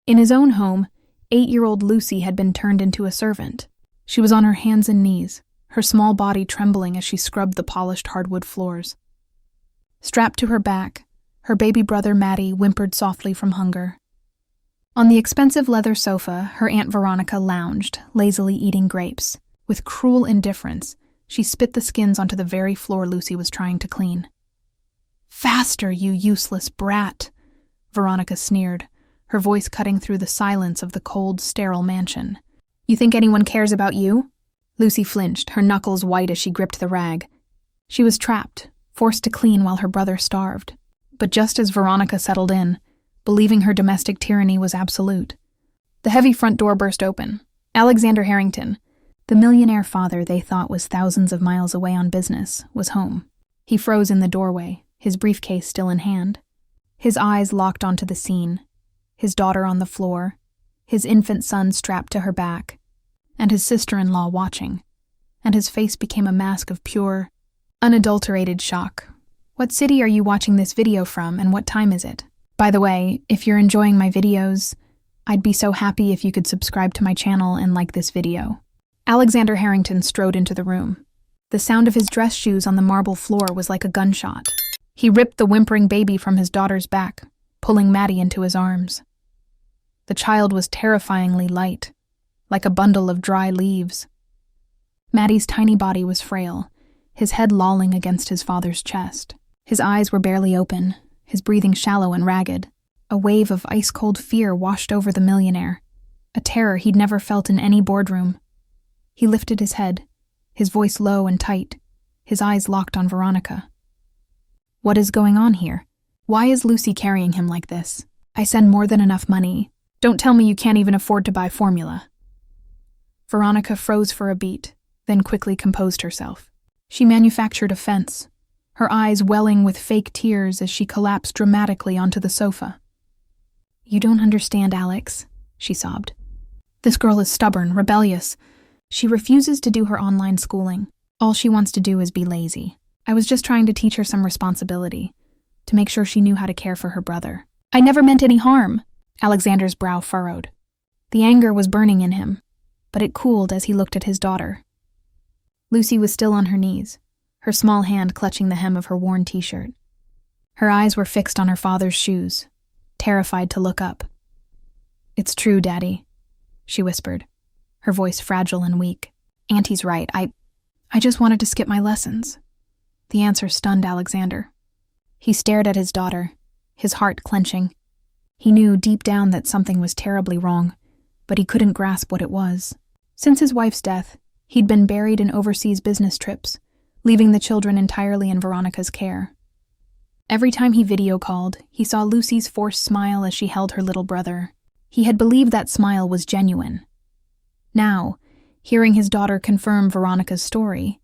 In his own home, 8-year-old Lucy had been turned into a servant. She was on her hands and knees, her small body trembling as she scrubbed the polished hardwood floors. Strapped to her back, her baby brother Maddie whimpered softly from hunger. On the expensive leather sofa, her Aunt Veronica lounged, lazily eating grapes. With cruel indifference, she spit the skins onto the very floor Lucy was trying to clean. "Faster, you useless brat," Veronica sneered, her voice cutting through the silence of the cold, sterile mansion. "You think anyone cares about you?" Lucy flinched, her knuckles white as she gripped the rag. She was trapped, forced to clean while her brother starved. But just as Veronica settled in, believing her domestic tyranny was absolute, the heavy front door burst open. Alexander Harrington, the millionaire father they thought was thousands of miles away on business, was home. He froze in the doorway, his briefcase still in hand. His eyes locked onto the scene, his daughter on the floor, his infant son strapped to her back, and his sister-in-law watching, and his face became a mask of pure, unadulterated shock. "What city are you watching this video from, and what time is it? By the way, if you're enjoying my videos, I'd be so happy if you could subscribe to my channel and like this video." Alexander Harrington strode into the room. The sound of his dress shoes on the marble floor was like a gunshot. He ripped the whimpering baby from his daughter's back, pulling Maddie into his arms. The child was terrifyingly light, like a bundle of dry leaves. Maddie's tiny body was frail, his head lolling against his father's chest. His eyes were barely open, his breathing shallow and ragged. A wave of ice-cold fear washed over the millionaire, a terror he'd never felt in any boardroom. He lifted his head, his voice low and tight, his eyes locked on Veronica. "What is going on here? Why is Lucy carrying him like this? I send more than enough money. Don't tell me you can't even afford to buy formula." Veronica froze for a beat, then quickly composed herself. She manufactured offense, her eyes welling with fake tears as she collapsed dramatically onto the sofa. "You don't understand, Alex," she sobbed. "This girl is stubborn, rebellious. She refuses to do her online schooling. All she wants to do is be lazy. I was just trying to teach her some responsibility, to make sure she knew how to care for her brother. I never meant any harm." Alexander's brow furrowed. The anger was burning in him, but it cooled as he looked at his daughter. Lucy was still on her knees, her small hand clutching the hem of her worn t-shirt. Her eyes were fixed on her father's shoes, terrified to look up. "It's true, Daddy," she whispered, her voice fragile and weak. "Auntie's right. I just wanted to skip my lessons." The answer stunned Alexander. He stared at his daughter, his heart clenching. He knew deep down that something was terribly wrong, but he couldn't grasp what it was. Since his wife's death, he'd been buried in overseas business trips, leaving the children entirely in Veronica's care. Every time he video-called, he saw Lucy's forced smile as she held her little brother. He had believed that smile was genuine. Now, hearing his daughter confirm Veronica's story,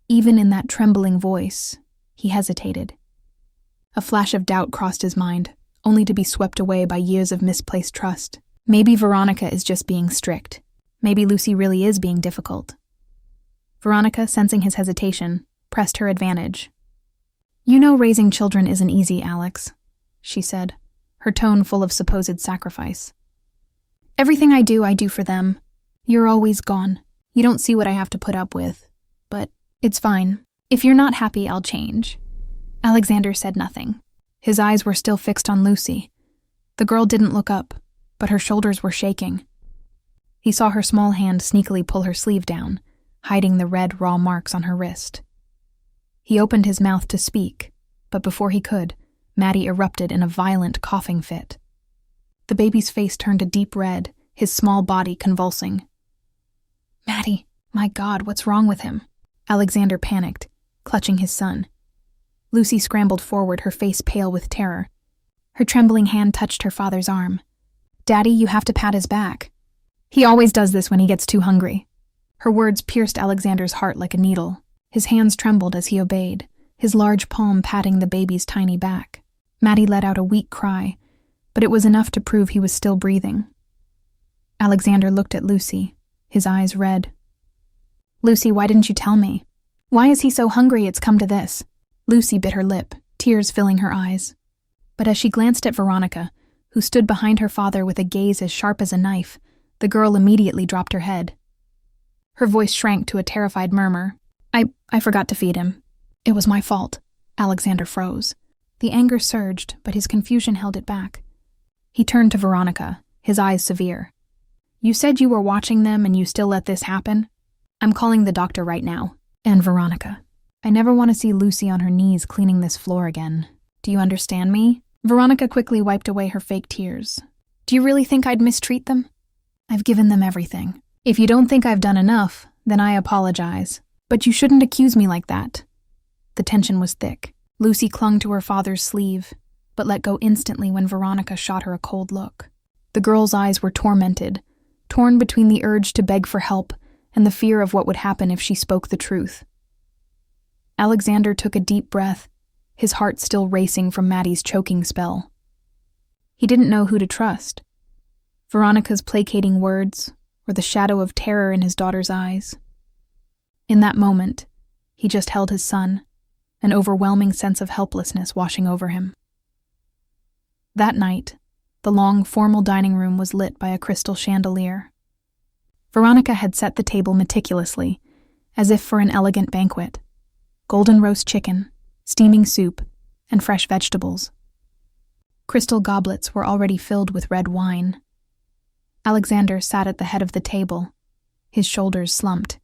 even in that trembling voice, he hesitated. A flash of doubt crossed his mind, only to be swept away by years of misplaced trust. Maybe Veronica is just being strict. Maybe Lucy really is being difficult. Veronica, sensing his hesitation, pressed her advantage. "You know raising children isn't easy, Alex," she said, her tone full of supposed sacrifice. "Everything I do for them. You're always gone. You don't see what I have to put up with. But it's fine. If you're not happy, I'll change." Alexander said nothing. His eyes were still fixed on Lucy. The girl didn't look up, but her shoulders were shaking. He saw her small hand sneakily pull her sleeve down, hiding the red, raw marks on her wrist. He opened his mouth to speak, but before he could, Maddie erupted in a violent coughing fit. The baby's face turned a deep red, his small body convulsing. "Maddie, my God, what's wrong with him?" Alexander panicked, clutching his son. Lucy scrambled forward, her face pale with terror. Her trembling hand touched her father's arm. "Daddy, you have to pat his back. He always does this when he gets too hungry." Her words pierced Alexander's heart like a needle. His hands trembled as he obeyed, his large palm patting the baby's tiny back. Maddie let out a weak cry, but it was enough to prove he was still breathing. Alexander looked at Lucy, his eyes red. "Lucy, why didn't you tell me? Why is he so hungry it's come to this?" Lucy bit her lip, tears filling her eyes. But as she glanced at Veronica, who stood behind her father with a gaze as sharp as a knife, the girl immediately dropped her head. Her voice shrank to a terrified murmur. I forgot to feed him. It was my fault. Alexander froze. The anger surged, but his confusion held it back. He turned to Veronica, his eyes severe. You said you were watching them and you still let this happen? I'm calling the doctor right now. And Veronica, I never want to see Lucy on her knees cleaning this floor again. Do you understand me? Veronica quickly wiped away her fake tears. Do you really think I'd mistreat them? I've given them everything. If you don't think I've done enough, then I apologize. But you shouldn't accuse me like that. The tension was thick. Lucy clung to her father's sleeve, but let go instantly when Veronica shot her a cold look. The girl's eyes were tormented, torn between the urge to beg for help and the fear of what would happen if she spoke the truth. Alexander took a deep breath, his heart still racing from Maddie's choking spell. He didn't know who to trust, Veronica's placating words or the shadow of terror in his daughter's eyes. In that moment, he just held his son, an overwhelming sense of helplessness washing over him. That night, the long, formal dining room was lit by a crystal chandelier. Veronica had set the table meticulously, as if for an elegant banquet. Golden roast chicken, steaming soup, and fresh vegetables. Crystal goblets were already filled with red wine. Alexander sat at the head of the table, his shoulders slumped,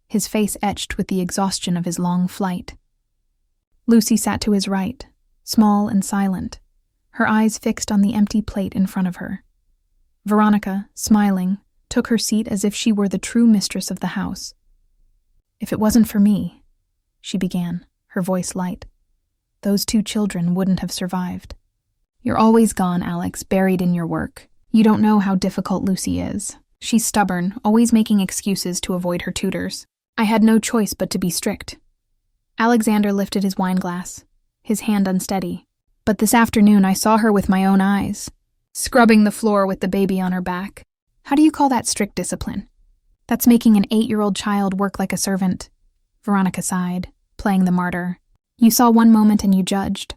his face etched with the exhaustion of his long flight. Lucy sat to his right, small and silent, her eyes fixed on the empty plate in front of her. Veronica, smiling, took her seat as if she were the true mistress of the house. If it wasn't for me, she began, her voice light, those 2 children wouldn't have survived. You're always gone, Alex, buried in your work. You don't know how difficult Lucy is. She's stubborn, always making excuses to avoid her tutors. I had no choice but to be strict. Alexander lifted his wine glass, his hand unsteady. But this afternoon I saw her with my own eyes, scrubbing the floor with the baby on her back. How do you call that strict discipline? That's making an 8-year-old child work like a servant. Veronica sighed, playing the martyr. You saw one moment and you judged.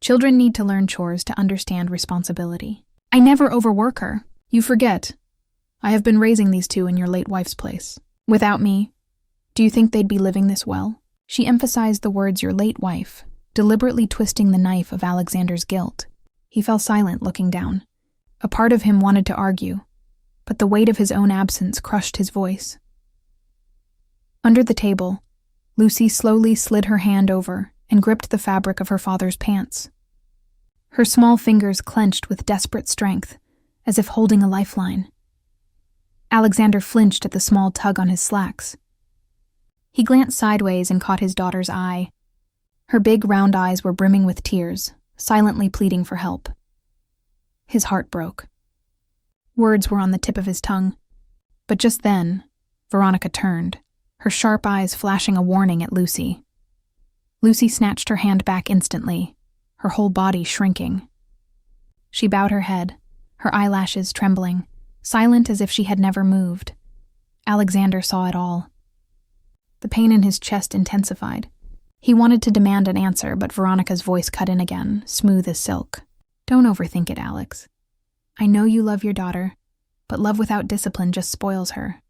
Children need to learn chores to understand responsibility. I never overwork her. You forget. I have been raising these 2 in your late wife's place. Without me, do you think they'd be living this well? She emphasized the words your late wife, deliberately twisting the knife of Alexander's guilt. He fell silent, looking down. A part of him wanted to argue, but the weight of his own absence crushed his voice. Under the table, Lucy slowly slid her hand over and gripped the fabric of her father's pants. Her small fingers clenched with desperate strength, as if holding a lifeline. Alexander flinched at the small tug on his slacks. He glanced sideways and caught his daughter's eye. Her big round eyes were brimming with tears, silently pleading for help. His heart broke. Words were on the tip of his tongue, but just then, Veronica turned, her sharp eyes flashing a warning at Lucy. Lucy snatched her hand back instantly, her whole body shrinking. She bowed her head, her eyelashes trembling, silent as if she had never moved. Alexander saw it all. The pain in his chest intensified. He wanted to demand an answer, but Veronica's voice cut in again, smooth as silk. Don't overthink it, Alex. I know you love your daughter, but love without discipline just spoils her.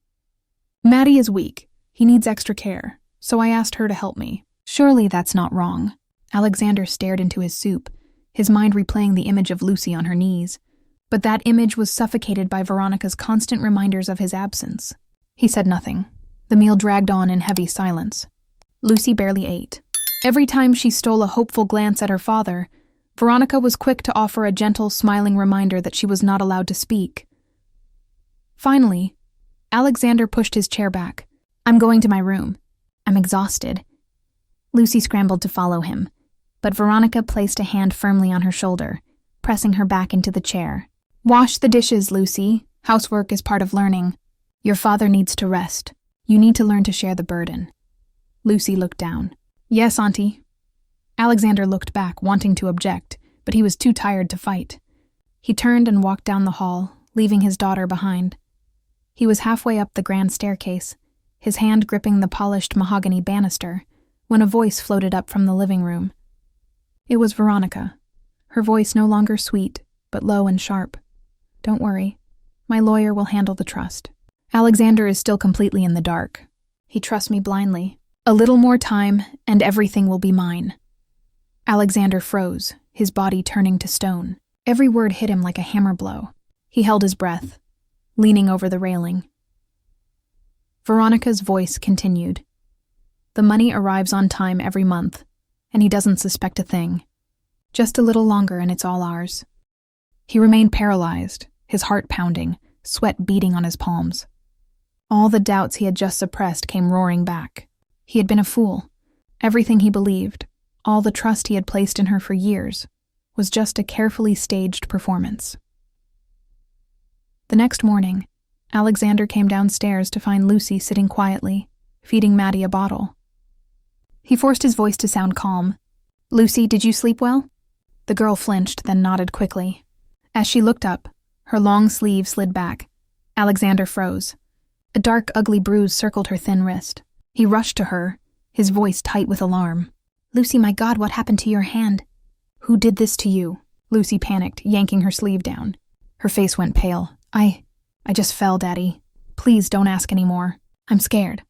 Maddie is weak. He needs extra care, so I asked her to help me. Surely that's not wrong. Alexander stared into his soup, his mind replaying the image of Lucy on her knees. But that image was suffocated by Veronica's constant reminders of his absence. He said nothing. The meal dragged on in heavy silence. Lucy barely ate. Every time she stole a hopeful glance at her father, Veronica was quick to offer a gentle, smiling reminder that she was not allowed to speak. Finally, Alexander pushed his chair back. I'm going to my room. I'm exhausted. Lucy scrambled to follow him, but Veronica placed a hand firmly on her shoulder, pressing her back into the chair. Wash the dishes, Lucy. Housework is part of learning. Your father needs to rest. You need to learn to share the burden. Lucy looked down. Yes, Auntie. Alexander looked back, wanting to object, but he was too tired to fight. He turned and walked down the hall, leaving his daughter behind. He was halfway up the grand staircase, his hand gripping the polished mahogany banister, when a voice floated up from the living room. It was Veronica, her voice no longer sweet, but low and sharp. "Don't worry. My lawyer will handle the trust. Alexander is still completely in the dark. He trusts me blindly. A little more time, and everything will be mine." Alexander froze, his body turning to stone. Every word hit him like a hammer blow. He held his breath, leaning over the railing. Veronica's voice continued. "The money arrives on time every month, and he doesn't suspect a thing. Just a little longer and it's all ours." He remained paralyzed, his heart pounding, sweat beading on his palms. All the doubts he had just suppressed came roaring back. He had been a fool. Everything he believed, all the trust he had placed in her for years, was just a carefully staged performance. The next morning, Alexander came downstairs to find Lucy sitting quietly, feeding Maddie a bottle. He forced his voice to sound calm. "Lucy, did you sleep well?" The girl flinched, then nodded quickly. As she looked up, her long sleeve slid back. Alexander froze. A dark, ugly bruise circled her thin wrist. He rushed to her, his voice tight with alarm. "Lucy, my God, what happened to your hand?" "Who did this to you?" Lucy panicked, yanking her sleeve down. Her face went pale. I just fell, Daddy. Please don't ask any more. I'm scared."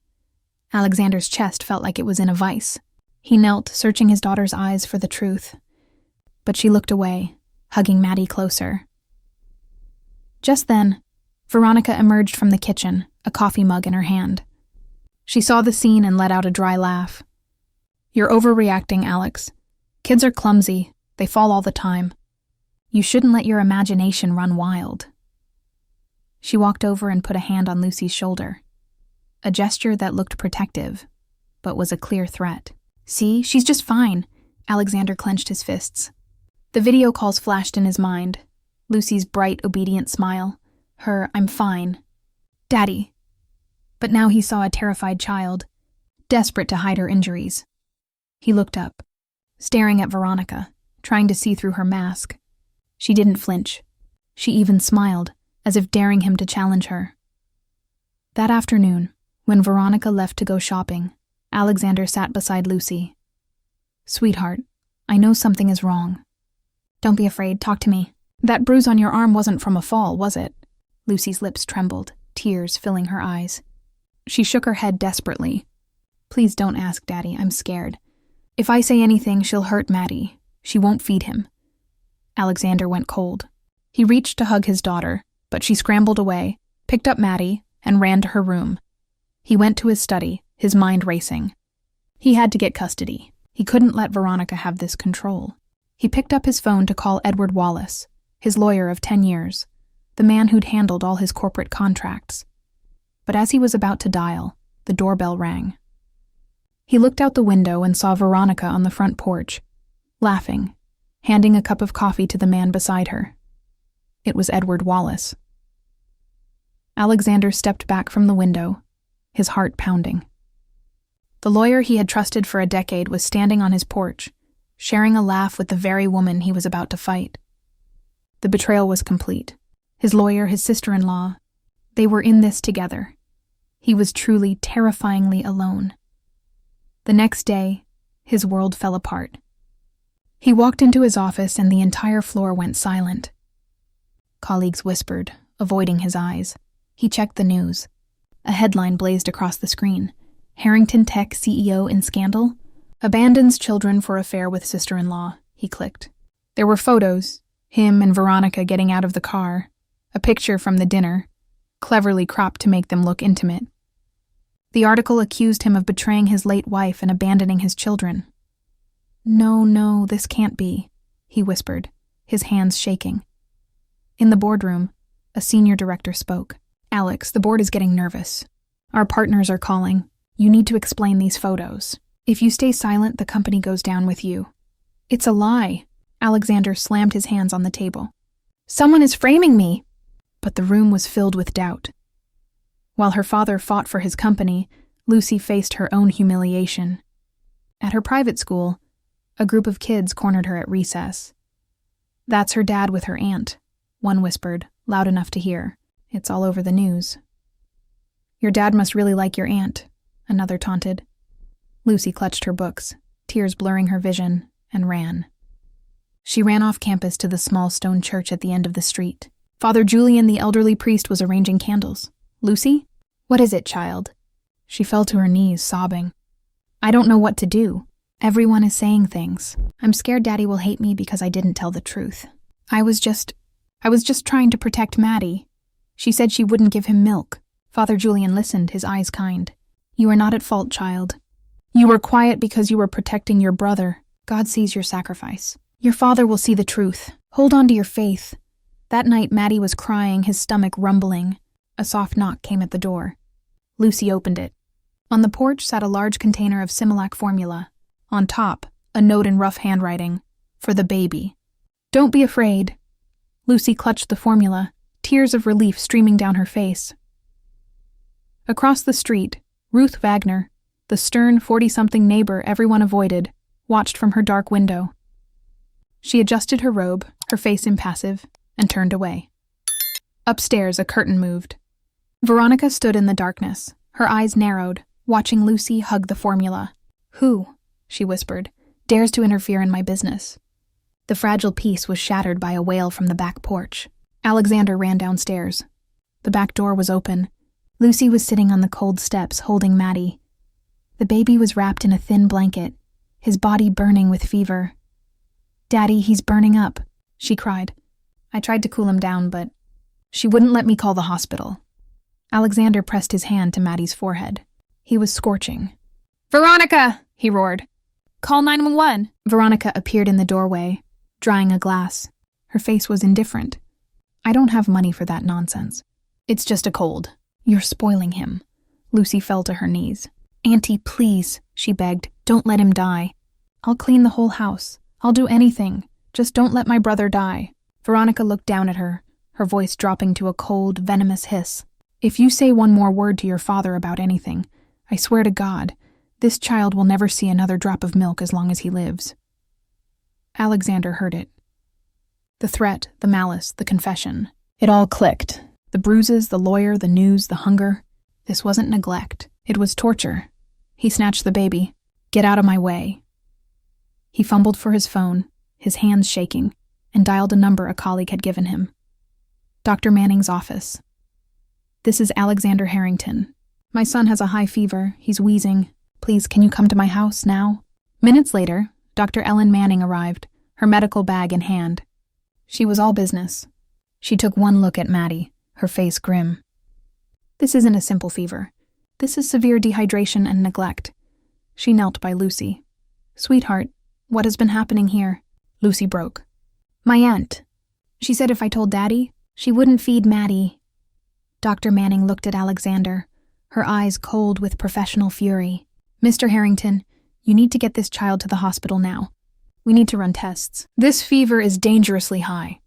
Alexander's chest felt like it was in a vice. He knelt, searching his daughter's eyes for the truth. But she looked away, hugging Maddie closer. Just then, Veronica emerged from the kitchen, a coffee mug in her hand. She saw the scene and let out a dry laugh. "You're overreacting, Alex. Kids are clumsy. They fall all the time. You shouldn't let your imagination run wild." She walked over and put a hand on Lucy's shoulder. A gesture that looked protective, but was a clear threat. "See, she's just fine." Alexander clenched his fists. The video calls flashed in his mind. Lucy's bright, obedient smile. Her "I'm fine." "Daddy." But now he saw a terrified child, desperate to hide her injuries. He looked up, staring at Veronica, trying to see through her mask. She didn't flinch. She even smiled, as if daring him to challenge her. That afternoon, when Veronica left to go shopping, Alexander sat beside Lucy. "Sweetheart, I know something is wrong." "Don't be afraid, talk to me." "That bruise on your arm wasn't from a fall, was it?" Lucy's lips trembled, tears filling her eyes. She shook her head desperately. "Please don't ask, Daddy, I'm scared. If I say anything, she'll hurt Maddie. She won't feed him." Alexander went cold. He reached to hug his daughter, but she scrambled away, picked up Maddie, and ran to her room. He went to his study, his mind racing. He had to get custody. He couldn't let Veronica have this control. He picked up his phone to call Edward Wallace, his lawyer of 10 years, the man who'd handled all his corporate contracts. But as he was about to dial, the doorbell rang. He looked out the window and saw Veronica on the front porch, laughing, handing a cup of coffee to the man beside her. It was Edward Wallace. Alexander stepped back from the window, his heart pounding. The lawyer he had trusted for a decade was standing on his porch, sharing a laugh with the very woman he was about to fight. The betrayal was complete. His lawyer, his sister-in-law, they were in this together. He was truly terrifyingly alone. The next day, his world fell apart. He walked into his office and the entire floor went silent. Colleagues whispered, avoiding his eyes. He checked the news. A headline blazed across the screen. "Harrington Tech CEO in scandal? Abandons children for affair with sister-in-law," he clicked. There were photos, him and Veronica getting out of the car, a picture from the dinner, cleverly cropped to make them look intimate. The article accused him of betraying his late wife and abandoning his children. No, this can't be," he whispered, his hands shaking. In the boardroom, a senior director spoke. "Alex, the board is getting nervous. Our partners are calling. You need to explain these photos. If you stay silent, the company goes down with you." "It's a lie." Alexander slammed his hands on the table. "Someone is framing me." But the room was filled with doubt. While her father fought for his company, Lucy faced her own humiliation. At her private school, a group of kids cornered her at recess. "That's her dad with her aunt," one whispered, loud enough to hear. "It's all over the news." "Your dad must really like your aunt," another taunted. Lucy clutched her books, tears blurring her vision, and ran. She ran off campus to the small stone church at the end of the street. Father Julian, the elderly priest, was arranging candles. "Lucy? What is it, child?" She fell to her knees, sobbing. "I don't know what to do. Everyone is saying things. I'm scared Daddy will hate me because I didn't tell the truth. I was just trying to protect Maddie. She said she wouldn't give him milk." Father Julian listened, his eyes kind. "You are not at fault, child. You were quiet because you were protecting your brother. God sees your sacrifice. Your father will see the truth. Hold on to your faith." That night, Maddie was crying, his stomach rumbling. A soft knock came at the door. Lucy opened it. On the porch sat a large container of Similac formula. On top, a note in rough handwriting. "For the baby. Don't be afraid." Lucy clutched the formula, tears of relief streaming down her face. Across the street, Ruth Wagner, the stern 40-something neighbor everyone avoided, watched from her dark window. She adjusted her robe, her face impassive, and turned away. Upstairs, a curtain moved. Veronica stood in the darkness, her eyes narrowed, watching Lucy hug the formula. "Who," she whispered, "dares to interfere in my business?" The fragile peace was shattered by a wail from the back porch. Alexander ran downstairs. The back door was open. Lucy was sitting on the cold steps, holding Maddie. The baby was wrapped in a thin blanket, his body burning with fever. "Daddy, he's burning up," she cried. I tried to cool him down, but she wouldn't let me call the hospital. Alexander pressed his hand to Maddie's forehead. He was scorching. "Veronica!" he roared. "Call 911. Veronica appeared in the doorway, drying a glass. Her face was indifferent. "I don't have money for that nonsense. It's just a cold." "You're spoiling him." Lucy fell to her knees. "Auntie, please," she begged. "Don't let him die. I'll clean the whole house. I'll do anything. Just don't let my brother die." Veronica looked down at her, her voice dropping to a cold, venomous hiss. "If you say one more word to your father about anything, I swear to God, this child will never see another drop of milk as long as he lives." Alexander heard it. The threat, the malice, the confession. It all clicked. The bruises, the lawyer, the news, the hunger. This wasn't neglect. It was torture. He snatched the baby. "Get out of my way." He fumbled for his phone, his hands shaking, and dialed a number a colleague had given him. Dr. Manning's office. "This is Alexander Harrington. My son has a high fever. He's wheezing. Please, can you come to my house now?" Minutes later, Dr. Ellen Manning arrived, her medical bag in hand. She was all business. She took one look at Maddie, her face grim. "This isn't a simple fever. This is severe dehydration and neglect." She knelt by Lucy. "Sweetheart, what has been happening here?" Lucy broke. "My aunt. She said if I told Daddy, she wouldn't feed Maddie." Dr. Manning looked at Alexander, her eyes cold with professional fury. "Mr. Harrington, you need to get this child to the hospital now. We need to run tests. This fever is dangerously high."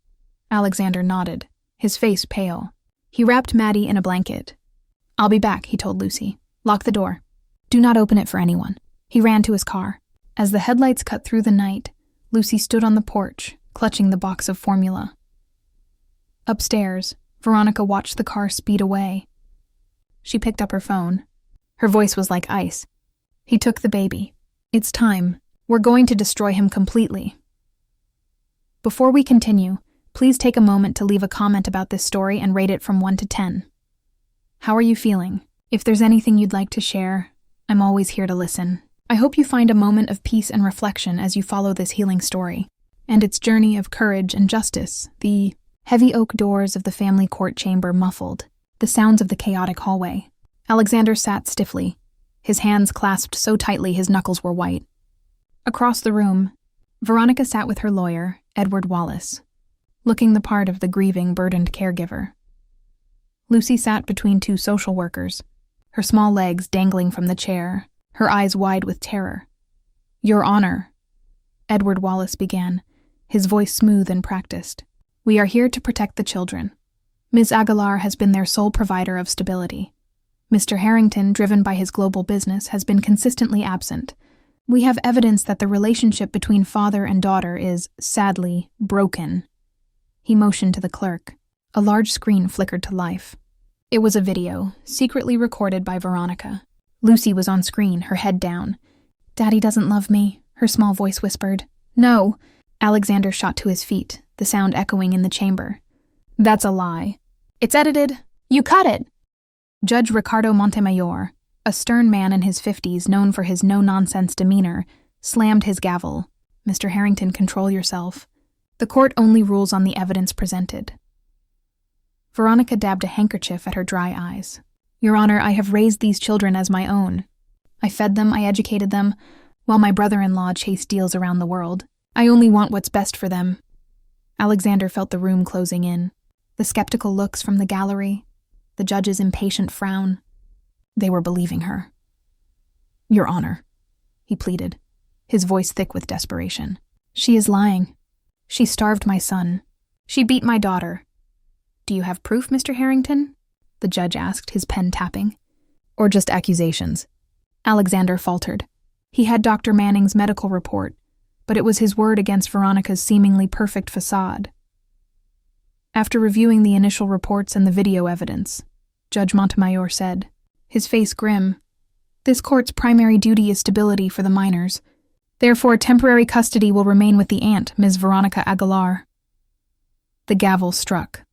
Alexander nodded, his face pale. He wrapped Maddie in a blanket. "I'll be back," he told Lucy. "Lock the door. Do not open it for anyone." He ran to his car. As the headlights cut through the night, Lucy stood on the porch, clutching the box of formula. Upstairs, Veronica watched the car speed away. She picked up her phone. Her voice was like ice. "He took the baby. It's time. We're going to destroy him completely." Before we continue, please take a moment to leave a comment about this story and rate it from 1 to 10. How are you feeling? If there's anything you'd like to share, I'm always here to listen. I hope you find a moment of peace and reflection as you follow this healing story, and its journey of courage and justice. The heavy oak doors of the family court chamber muffled, the sounds of the chaotic hallway. Alexander sat stiffly, his hands clasped so tightly his knuckles were white. Across the room, Veronica sat with her lawyer, Edward Wallace, looking the part of the grieving, burdened caregiver. Lucy sat between two social workers, her small legs dangling from the chair, her eyes wide with terror. "Your Honor," Edward Wallace began, his voice smooth and practiced. "We are here to protect the children. Ms. Aguilar has been their sole provider of stability. Mr. Harrington, driven by his global business, has been consistently absent. We have evidence that the relationship between father and daughter is, sadly, broken." He motioned to the clerk. A large screen flickered to life. It was a video, secretly recorded by Veronica. Lucy was on screen, her head down. "Daddy doesn't love me," her small voice whispered. "No, Alexander shot to his feet, the sound echoing in the chamber. That's a lie. It's edited. You cut it. Judge Ricardo Montemayor, a stern man in his 50s known for his no-nonsense demeanor, slammed his gavel. Mr. Harrington, control yourself. The court only rules on the evidence presented. Veronica dabbed a handkerchief at her dry eyes. Your Honor, I have raised these children as my own. I fed them, I educated them, while my brother-in-law chased deals around the world. I only want what's best for them. Alexander felt the room closing in. The skeptical looks from the gallery, the judge's impatient frown. They were believing her. Your Honor, he pleaded, his voice thick with desperation. She is lying. She starved my son. She beat my daughter. Do you have proof, Mr. Harrington? The judge asked, his pen tapping. Or just accusations? Alexander faltered. He had Dr. Manning's medical report, but it was his word against Veronica's seemingly perfect facade. After reviewing the initial reports and the video evidence, Judge Montemayor said, his face grim, this court's primary duty is stability for the minors. Therefore, temporary custody will remain with the aunt, Ms. Veronica Aguilar. The gavel struck.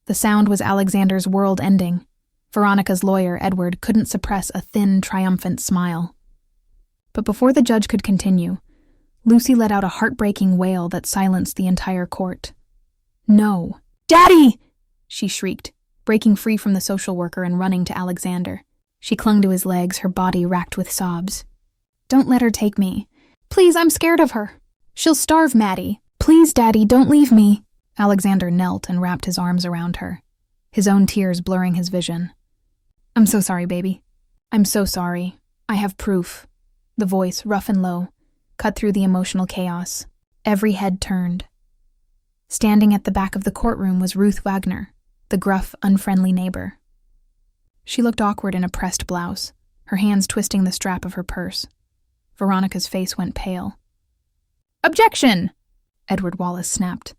The sound was Alexander's world ending. Veronica's lawyer, Edward, couldn't suppress a thin, triumphant smile. But before the judge could continue, Lucy let out a heartbreaking wail that silenced the entire court. No. Daddy! She shrieked, breaking free from the social worker and running to Alexander. She clung to his legs, her body racked with sobs. Don't let her take me. Please, I'm scared of her. She'll starve Maddie. Please, Daddy, don't leave me. Alexander knelt and wrapped his arms around her, his own tears blurring his vision. I'm so sorry, baby. I'm so sorry. I have proof. The voice, rough and low, cut through the emotional chaos. Every head turned. Standing at the back of the courtroom was Ruth Wagner, the gruff, unfriendly neighbor. She looked awkward in a pressed blouse, her hands twisting the strap of her purse. Veronica's face went pale. Objection! Edward Wallace snapped.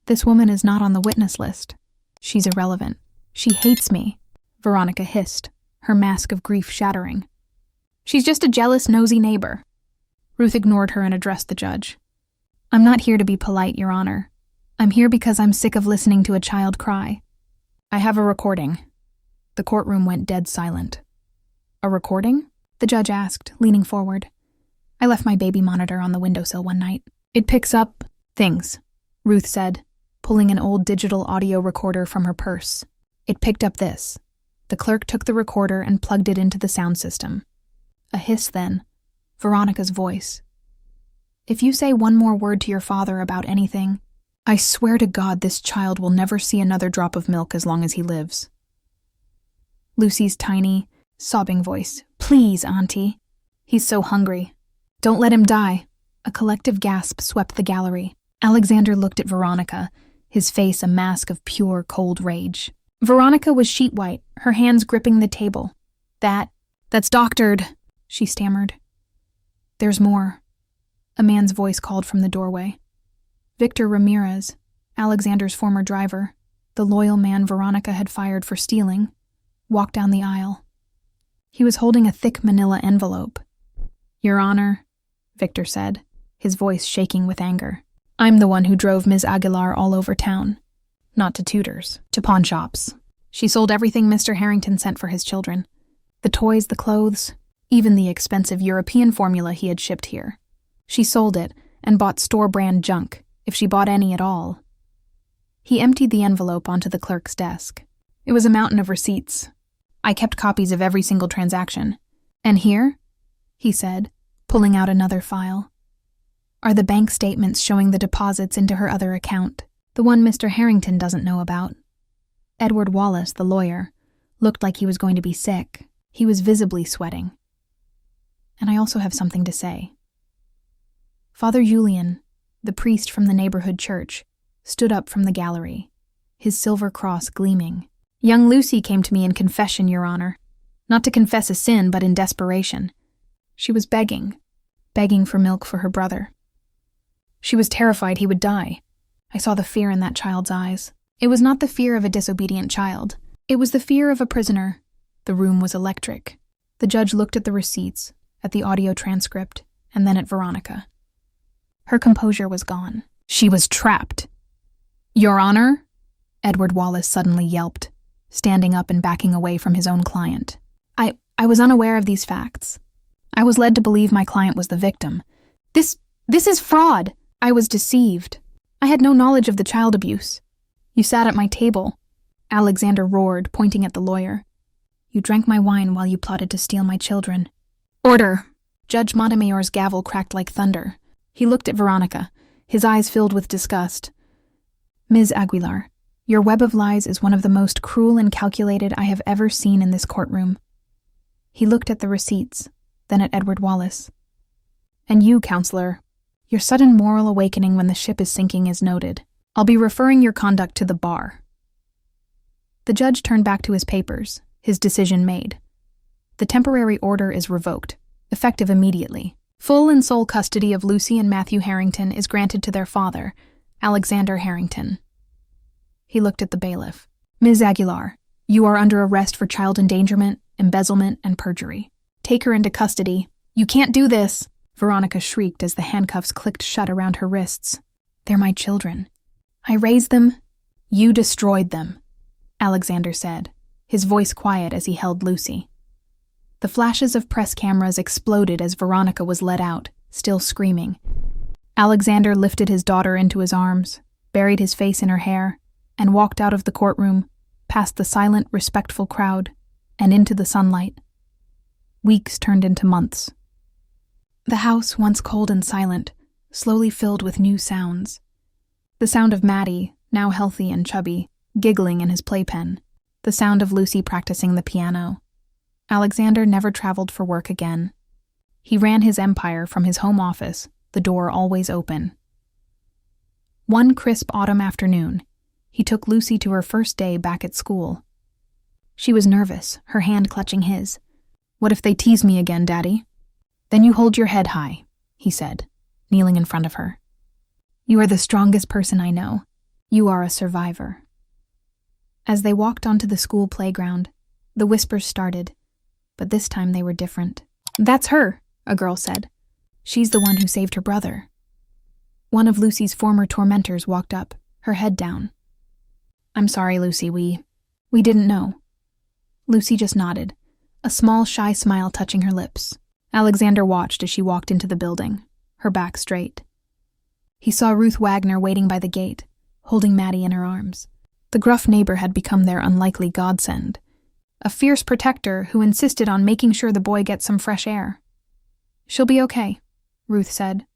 This woman is not on the witness list. She's irrelevant. She hates me, Veronica hissed, her mask of grief shattering. She's just a jealous, nosy neighbor. Ruth ignored her and addressed the judge. I'm not here to be polite, Your Honor. I'm here because I'm sick of listening to a child cry. I have a recording. The courtroom went dead silent. A recording? The judge asked, leaning forward. I left my baby monitor on the windowsill one night. It picks up things, Ruth said, pulling an old digital audio recorder from her purse. It picked up this. The clerk took the recorder and plugged it into the sound system. A hiss then. Veronica's voice. If you say one more word to your father about anything, I swear to God this child will never see another drop of milk as long as he lives. Lucy's tiny, sobbing voice. Please, Auntie. He's so hungry. Don't let him die. A collective gasp swept the gallery. Alexander looked at Veronica, his face a mask of pure, cold rage. Veronica was sheet white, her hands gripping the table. That's doctored, she stammered. There's more. A man's voice called from the doorway. Victor Ramirez, Alexander's former driver, the loyal man Veronica had fired for stealing, walked down the aisle. He was holding a thick manila envelope. Your Honor, Victor said, his voice shaking with anger. I'm the one who drove Ms. Aguilar all over town. Not to tutors, to pawn shops. She sold everything Mr. Harrington sent for his children. The toys, the clothes, even the expensive European formula he had shipped here. She sold it and bought store-brand junk, if she bought any at all. He emptied the envelope onto the clerk's desk. It was a mountain of receipts. I kept copies of every single transaction. And here, he said, pulling out another file, are the bank statements showing the deposits into her other account, the one Mr. Harrington doesn't know about. Edward Wallace, the lawyer, looked like he was going to be sick. He was visibly sweating. And I also have something to say. Father Julian, the priest from the neighborhood church, stood up from the gallery, his silver cross gleaming. Young Lucy came to me in confession, Your Honor. Not to confess a sin, but in desperation. She was begging for milk for her brother. She was terrified he would die. I saw the fear in that child's eyes. It was not the fear of a disobedient child. It was the fear of a prisoner. The room was electric. The judge looked at the receipts, at the audio transcript, and then at Veronica. Her composure was gone. She was trapped. "Your Honor?" Edward Wallace suddenly yelped, standing up and backing away from his own client. I was unaware of these facts. I was led to believe my client was the victim. This is fraud. I was deceived. I had no knowledge of the child abuse. You sat at my table," Alexander roared, pointing at the lawyer. "You drank my wine while you plotted to steal my children." "Order!" Judge Montemayor's gavel cracked like thunder. He looked at Veronica, his eyes filled with disgust. "Ms. Aguilar, your web of lies is one of the most cruel and calculated I have ever seen in this courtroom." He looked at the receipts, then at Edward Wallace. "And you, counselor, your sudden moral awakening when the ship is sinking is noted. I'll be referring your conduct to the bar." The judge turned back to his papers, his decision made. The temporary order is revoked, effective immediately. Full and sole custody of Lucy and Matthew Harrington is granted to their father, Alexander Harrington. He looked at the bailiff. "Ms. Aguilar, you are under arrest for child endangerment, embezzlement, and perjury. Take her into custody." "You can't do this!" Veronica shrieked as the handcuffs clicked shut around her wrists. "They're my children. I raised them." "You destroyed them," Alexander said, his voice quiet as he held Lucy. The flashes of press cameras exploded as Veronica was led out, still screaming. Alexander lifted his daughter into his arms, buried his face in her hair, and walked out of the courtroom, past the silent, respectful crowd, and into the sunlight. Weeks turned into months. The house, once cold and silent, slowly filled with new sounds. The sound of Matty, now healthy and chubby, giggling in his playpen. The sound of Lucy practicing the piano. Alexander never traveled for work again. He ran his empire from his home office, the door always open. One crisp autumn afternoon, he took Lucy to her first day back at school. She was nervous, her hand clutching his. "What if they tease me again, Daddy?" "Then you hold your head high," he said, kneeling in front of her. "You are the strongest person I know. You are a survivor." As they walked onto the school playground, the whispers started, but this time they were different. "That's her," a girl said. "She's the one who saved her brother." One of Lucy's former tormentors walked up, her head down. "I'm sorry, Lucy, we didn't know." Lucy just nodded, a small, shy smile touching her lips. Alexander watched as she walked into the building, her back straight. He saw Ruth Wagner waiting by the gate, holding Matty in her arms. The gruff neighbor had become their unlikely godsend, a fierce protector who insisted on making sure the boy gets some fresh air. "She'll be okay," Ruth said,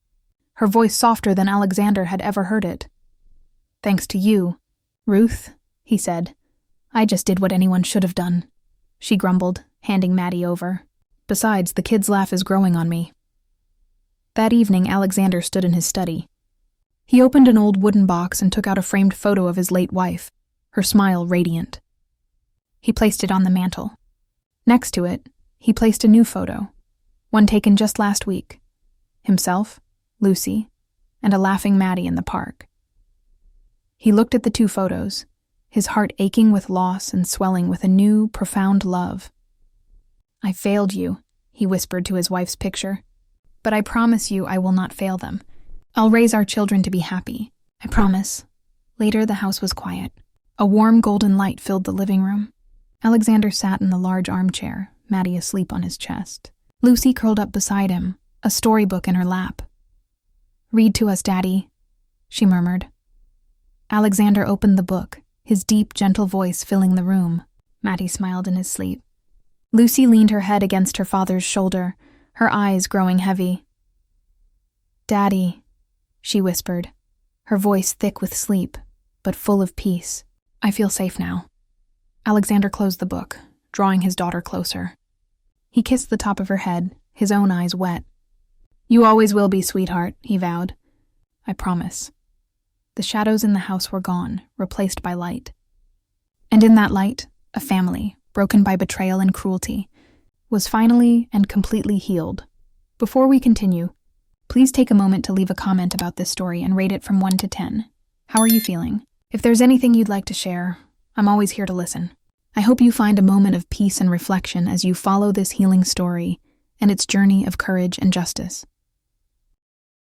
her voice softer than Alexander had ever heard it. "Thanks to you, Ruth," he said. "I just did what anyone should have done," she grumbled, handing Matty over. "Besides, the kid's laugh is growing on me." That evening, Alexander stood in his study. He opened an old wooden box and took out a framed photo of his late wife, her smile radiant. He placed it on the mantel. Next to it, he placed a new photo, one taken just last week. Himself, Lucy, and a laughing Matty in the park. He looked at the two photos, his heart aching with loss and swelling with a new, profound love. "I failed you," he whispered to his wife's picture. "But I promise you I will not fail them. I'll raise our children to be happy. I promise." Later, the house was quiet. A warm golden light filled the living room. Alexander sat in the large armchair, Matty asleep on his chest. Lucy curled up beside him, a storybook in her lap. "Read to us, Daddy," she murmured. Alexander opened the book, his deep, gentle voice filling the room. Matty smiled in his sleep. Lucy leaned her head against her father's shoulder, her eyes growing heavy. "Daddy," she whispered, her voice thick with sleep, but full of peace. "I feel safe now." Alexander closed the book, drawing his daughter closer. He kissed the top of her head, his own eyes wet. "You always will be, sweetheart," he vowed. "I promise." The shadows in the house were gone, replaced by light. And in that light, a family, broken by betrayal and cruelty, was finally and completely healed. Before we continue, please take a moment to leave a comment about this story and rate it from 1 to 10. How are you feeling? If there's anything you'd like to share, I'm always here to listen. I hope you find a moment of peace and reflection as you follow this healing story and its journey of courage and justice.